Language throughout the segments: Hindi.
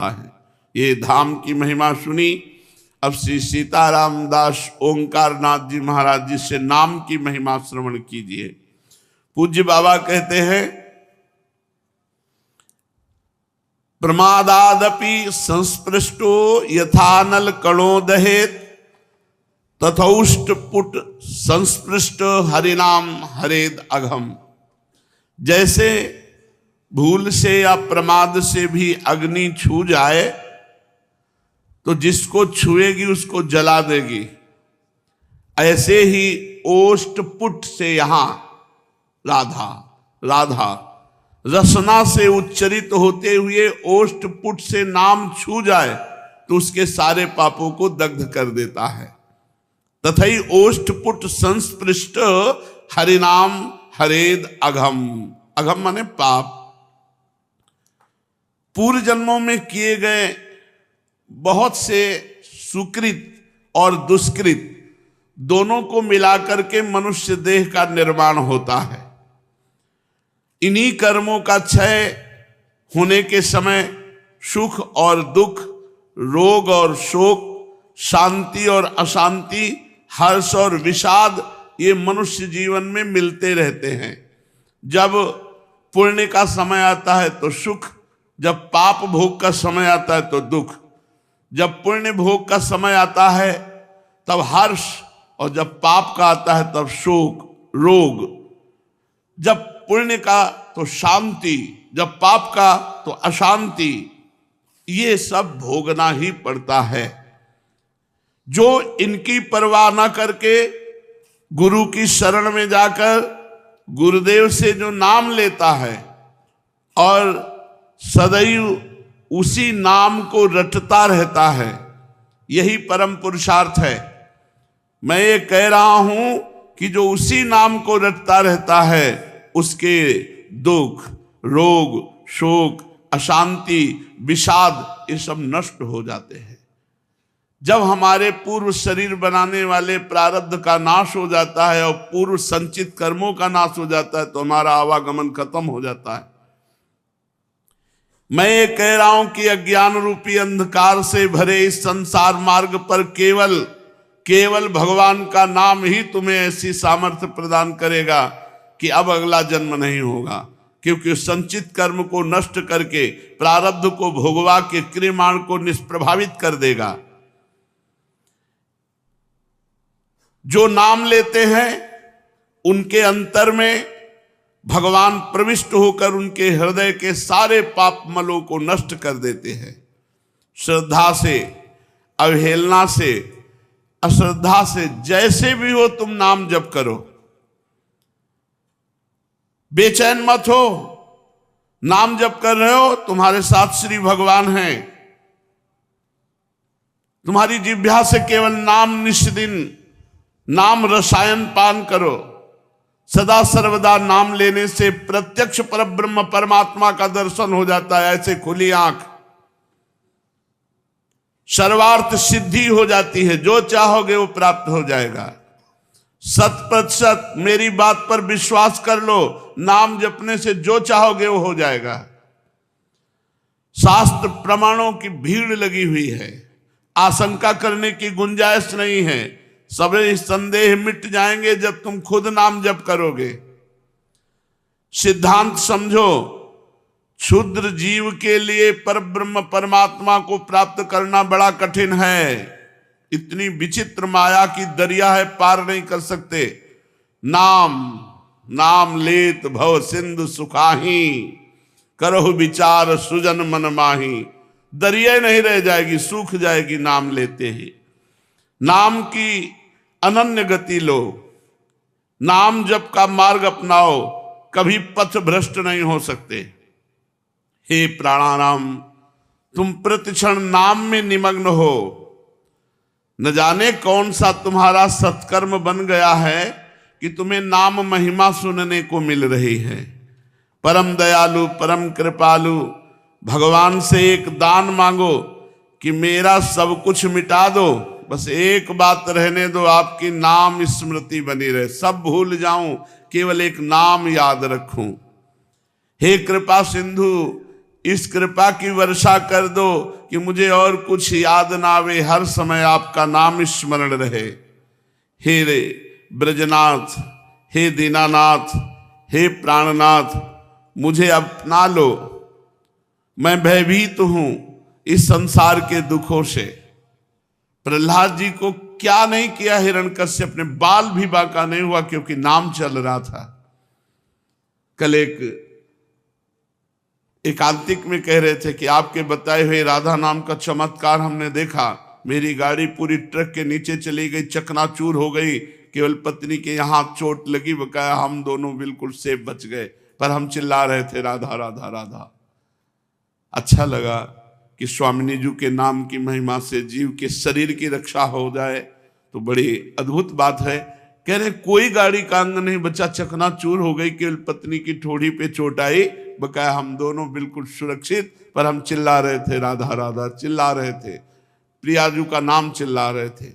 है। ये धाम की महिमा सुनी। अब श्री सीताराम दास ओंकार नाथ जी महाराज जी से नाम की महिमा श्रवण कीजिए। पूज्य बाबा कहते हैं, प्रमादादपि संस्पृष्टो यथानल कणो दहेत तथौष्टपुट संस्पृष्ट हरिनाम हरेद अघम। जैसे भूल से या प्रमाद से भी अग्नि छू जाए तो जिसको छुएगी उसको जला देगी, ऐसे ही ओष्टपुट से यहां राधा रसना से उच्चरित होते हुए ओष्टपुट से नाम छू जाए तो उसके सारे पापों को दग्ध कर देता है। तथई ओष्टपुट संस्पृष्ट हरिनाम हरेद अघम। अघम माने पाप। पूर्व जन्मों में किए गए बहुत से सुकृत और दुष्कृत दोनों को मिलाकर के मनुष्य देह का निर्माण होता है। इन्हीं कर्मों का क्षय होने के समय सुख और दुख, रोग और शोक, शांति और अशांति, हर्ष और विषाद ये मनुष्य जीवन में मिलते रहते हैं। जब पुण्य का समय आता है तो सुख, जब पाप भोग का समय आता है तो दुख, जब पुण्य भोग का समय आता है तब हर्ष, और जब पाप का आता है तब शोक, रोग। जब पुण्य का तो शांति, जब पाप का तो अशांति। ये सब भोगना ही पड़ता है। जो इनकी परवाह न करके गुरु की शरण में जाकर गुरुदेव से जो नाम लेता है और सदैव उसी नाम को रटता रहता है, यही परम पुरुषार्थ है। मैं ये कह रहा हूं कि जो उसी नाम को रटता रहता है उसके दुख, रोग, शोक, अशांति, विषाद ये सब नष्ट हो जाते हैं। जब हमारे पूर्व शरीर बनाने वाले प्रारब्ध का नाश हो जाता है और पूर्व संचित कर्मों का नाश हो जाता है तो हमारा आवागमन खत्म हो जाता है। मैं ये कह रहा हूं कि अज्ञान रूपी अंधकार से भरे इस संसार मार्ग पर केवल भगवान का नाम ही तुम्हें ऐसी सामर्थ्य प्रदान करेगा कि अब अगला जन्म नहीं होगा, क्योंकि संचित कर्म को नष्ट करके प्रारब्ध को भोगवा के क्रियमाण को निष्प्रभावित कर देगा। जो नाम लेते हैं उनके अंतर में भगवान प्रविष्ट होकर उनके हृदय के सारे पाप मलों को नष्ट कर देते हैं। श्रद्धा से, अवहेलना से, अश्रद्धा से, जैसे भी हो तुम नाम जप करो। बेचैन मत हो, नाम जप कर रहे हो, तुम्हारे साथ श्री भगवान हैं। तुम्हारी जिह्वा से केवल नाम निष्दिन नाम रसायन पान करो। सदा सर्वदा नाम लेने से प्रत्यक्ष परब्रह्म परमात्मा का दर्शन हो जाता है। ऐसे खुली आंख सर्वार्थ सिद्धि हो जाती है। जो चाहोगे वो प्राप्त हो जाएगा। 100% मेरी बात पर विश्वास कर लो, नाम जपने से जो चाहोगे वो हो जाएगा। शास्त्र प्रमाणों की भीड़ लगी हुई है, आशंका करने की गुंजाइश नहीं है। सभी संदेह मिट जाएंगे जब तुम खुद नाम जप करोगे। सिद्धांत समझो, क्षुद्र जीव के लिए परब्रह्म परमात्मा को प्राप्त करना बड़ा कठिन है। इतनी विचित्र माया की दरिया है, पार नहीं कर सकते। नाम लेत भव सिंधु सुखाही, करहु विचार सुजन मन माही। दरिया नहीं रह जाएगी, सूख जाएगी नाम लेते ही। नाम की अनन्य गति लो, नाम जप का मार्ग अपनाओ, कभी पथ भ्रष्ट नहीं हो सकते। हे प्राणाराम, तुम प्रतिक्षण नाम में निमग्न हो। न जाने कौन सा तुम्हारा सत्कर्म बन गया है कि तुम्हें नाम महिमा सुनने को मिल रही है। परम दयालु, परम कृपालु भगवान से एक दान मांगो कि मेरा सब कुछ मिटा दो, बस एक बात रहने दो, आपकी नाम स्मृति बनी रहे। सब भूल जाऊं, केवल एक नाम याद रखूं। हे कृपा सिंधु, इस कृपा की वर्षा कर दो कि मुझे और कुछ याद ना आवे, हर समय आपका नाम स्मरण रहे। हे रे ब्रजनाथ, हे दीनानाथ, हे प्राणनाथ, मुझे अपना लो, मैं भयभीत हूं इस संसार के दुखों से। प्रहलाद जी को क्या नहीं किया हिरण्यकश्यप ने, बाल भी बांका नहीं हुआ क्योंकि नाम चल रहा था। कल एक एकांतिक में कह रहे थे कि आपके बताए हुए राधा नाम का चमत्कार हमने देखा। मेरी गाड़ी पूरी ट्रक के नीचे चली गई, चकनाचूर हो गई, केवल पत्नी के यहां चोट लगी, बकाया हम दोनों बिल्कुल सेफ बच गए, पर हम चिल्ला रहे थे राधा राधा राधा। अच्छा लगा कि स्वामिनी जी के नाम की महिमा से जीव के शरीर की रक्षा हो जाए तो बड़ी अद्भुत बात है। कह रहे कोई गाड़ी का अंग नहीं बचा, चकनाचूर हो गई, केवल पत्नी की ठोड़ी पे चोट आई, बकाया हम दोनों बिल्कुल सुरक्षित, पर हम चिल्ला रहे थे राधा राधा, चिल्ला रहे थे, प्रियाजू का नाम चिल्ला रहे थे।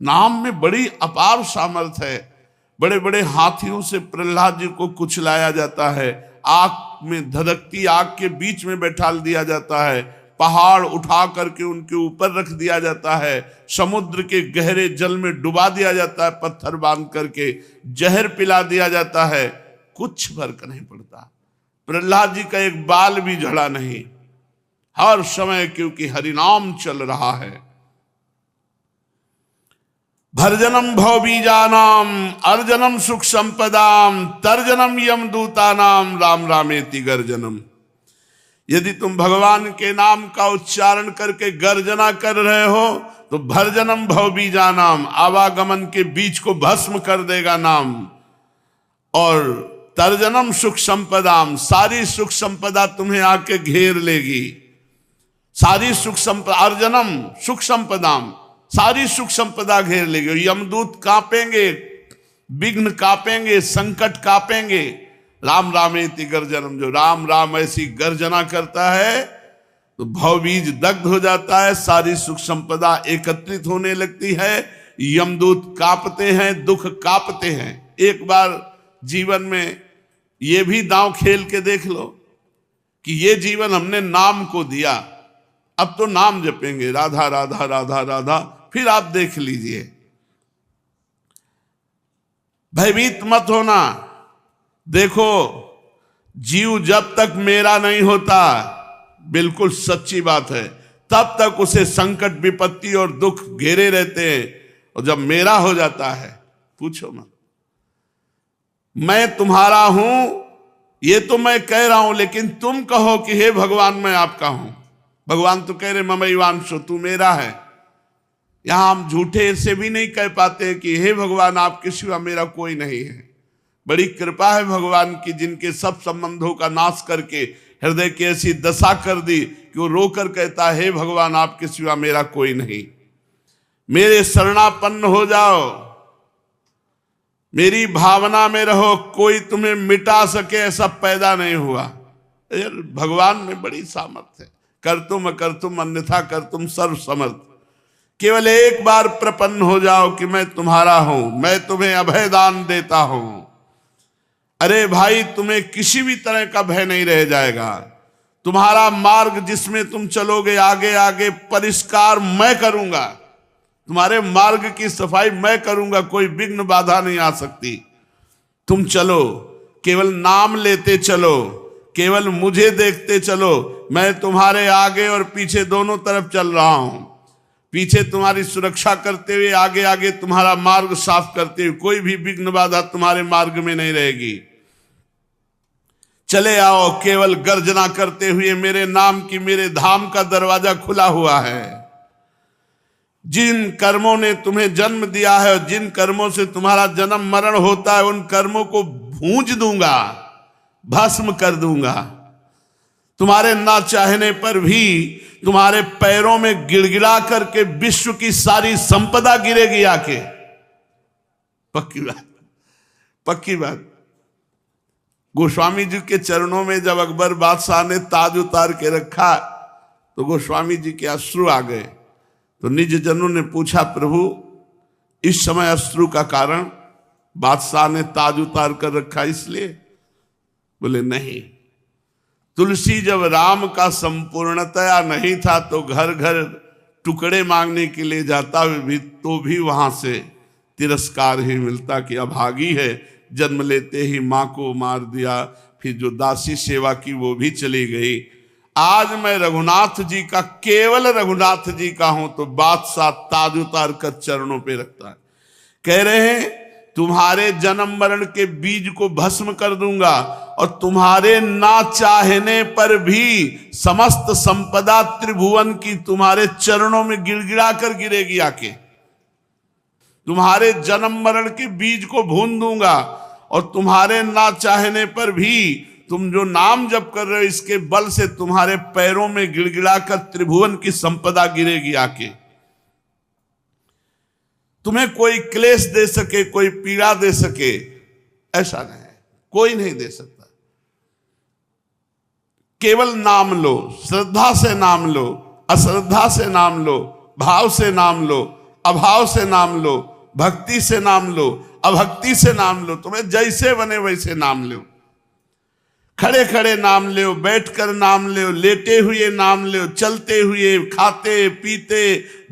नाम में बड़ी अपार सामर्थ्य है। बड़े बड़े हाथियों से प्रहलाद जी को कुचलाया जाता है, आग में धधकती आग के बीच में बैठा दिया जाता है, पहाड़ उठा करके उनके ऊपर रख दिया जाता है, समुद्र के गहरे जल में डुबा दिया जाता है, पत्थर बांध करके जहर पिला दिया जाता है, कुछ फर्क नहीं पड़ता। प्रहलाद जी का एक बाल भी झड़ा नहीं, हर समय क्योंकि हरिनाम चल रहा है। भरजनम भवबीजानाम अर्जनम सुख संपदाम तर्जनम यमदूतानाम राम रामेति गर्जनम। यदि तुम भगवान के नाम का उच्चारण करके गर्जना कर रहे हो तो भरजनम भवबीजानाम, आवागमन के बीच को भस्म कर देगा नाम, और तर्जनम सुख संपदाम, सारी सुख संपदा तुम्हें आके घेर लेगी। सारी सुख संपदा, अर्जनम सुख संपदाम, सारी सुख संपदा घेर लेगी। यमदूत कांपेंगे, विघ्न कांपेंगे, संकट कांपेंगे। राम रामेति गर्जनम, जो राम राम ऐसी गर्जना करता है तो भवबीज दग्ध हो जाता है, सारी सुख संपदा एकत्रित होने लगती है, यमदूत कांपते हैं, दुख कांपते हैं। एक बार जीवन में ये भी दांव खेल के देख लो कि ये जीवन हमने नाम को दिया, अब तो नाम जपेंगे राधा राधा राधा राधा, फिर आप देख लीजिए। भयभीत मत होना। देखो, जीव जब तक मेरा नहीं होता, बिल्कुल सच्ची बात है, तब तक उसे संकट विपत्ति और दुख घेरे रहते हैं, और जब मेरा हो जाता है पूछो मत। मैं तुम्हारा हूं ये तो मैं कह रहा हूं, लेकिन तुम कहो कि हे भगवान मैं आपका हूं। भगवान तो कह रहे ममैवांशो, तू मेरा है। यहां हम झूठे से भी नहीं कह पाते कि हे भगवान आपके सिवा मेरा कोई नहीं है। बड़ी कृपा है भगवान की, जिनके सब संबंधों का नाश करके हृदय की ऐसी दशा कर दी कि वो रोकर कहता है हे भगवान आपके सिवा मेरा कोई नहीं। मेरे शरणापन्न हो जाओ, मेरी भावना में रहो, कोई तुम्हें मिटा सके ऐसा पैदा नहीं हुआ। भगवान में बड़ी सामर्थ्य है। कर तुम अकर तुम अन्यथा कर तुम सर्व समर्थ। केवल एक बार प्रपन्न हो जाओ कि मैं तुम्हारा हूं, मैं तुम्हें अभय दान देता हूं। अरे भाई, तुम्हें किसी भी तरह का भय नहीं रह जाएगा। तुम्हारा मार्ग जिसमें तुम चलोगे आगे आगे परिष्कार मैं करूंगा, तुम्हारे मार्ग की सफाई मैं करूंगा, कोई विघ्न बाधा नहीं आ सकती। तुम चलो, केवल नाम लेते चलो, केवल मुझे देखते चलो। मैं तुम्हारे आगे और पीछे दोनों तरफ चल रहा हूं, पीछे तुम्हारी सुरक्षा करते हुए, आगे आगे तुम्हारा मार्ग साफ करते हुए। कोई भी विघ्न बाधा तुम्हारे मार्ग में नहीं रहेगी। चले आओ, केवल गर्जना करते हुए मेरे नाम की, मेरे धाम का दरवाजा खुला हुआ है। जिन कर्मों ने तुम्हें जन्म दिया है और जिन कर्मों से तुम्हारा जन्म मरण होता है, उन कर्मों को भूंज दूंगा, भस्म कर दूंगा। तुम्हारे ना चाहने पर भी तुम्हारे पैरों में गिड़गिड़ा करके विश्व की सारी संपदा गिरेगी आके। पक्की बात, पक्की बात। गोस्वामी जी के चरणों में जब अकबर बादशाह ने ताज उतार के रखा तो गोस्वामी जी के अश्रु आ गए। तो निज जनों ने पूछा, प्रभु इस समय अश्रु का कारण बादशाह ने ताज उतार कर रखा इसलिए? बोले नहीं, तुलसी जब राम का संपूर्णतया नहीं था तो घर घर टुकड़े मांगने के लिए जाता भी तो भी वहां से तिरस्कार ही मिलता कि अभागी है, जन्म लेते ही माँ को मार दिया, फिर जो दासी सेवा की वो भी चली गई। आज मैं रघुनाथ जी का, केवल रघुनाथ जी का हूं तो बादशाह ताज उतार कर चरणों पे रखता है। कह रहे हैं तुम्हारे जन्म मरण के बीज को भस्म कर दूंगा और तुम्हारे ना चाहने पर भी समस्त संपदा त्रिभुवन की तुम्हारे चरणों में गिड़गिड़ा कर गिरेगी आके। तुम्हारे जन्म मरण के बीज को भून दूंगा और तुम्हारे ना चाहने पर भी तुम जो नाम जप कर रहे हो इसके बल से तुम्हारे पैरों में गिड़गिड़ा कर त्रिभुवन की संपदा गिरेगी आके। तुम्हें कोई क्लेश दे सके, कोई पीड़ा दे सके, ऐसा नहीं, कोई नहीं दे सकता। केवल नाम लो, श्रद्धा से नाम लो, अश्रद्धा से नाम लो, भाव से नाम लो, अभाव से नाम लो, भक्ति से नाम लो, अभक्ति से नाम लो, तुम्हें जैसे बने वैसे नाम लो। खड़े खड़े नाम लो, बैठकर नाम लो, लेटे हुए नाम लो, चलते हुए, खाते पीते,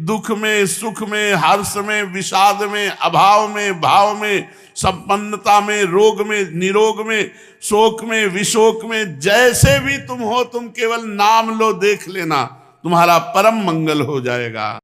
दुख में सुख में, हर्ष में विषाद में, अभाव में भाव में, संपन्नता में रोग में निरोग में, शोक में विशोक में, जैसे भी तुम हो तुम केवल नाम लो, देख लेना तुम्हारा परम मंगल हो जाएगा।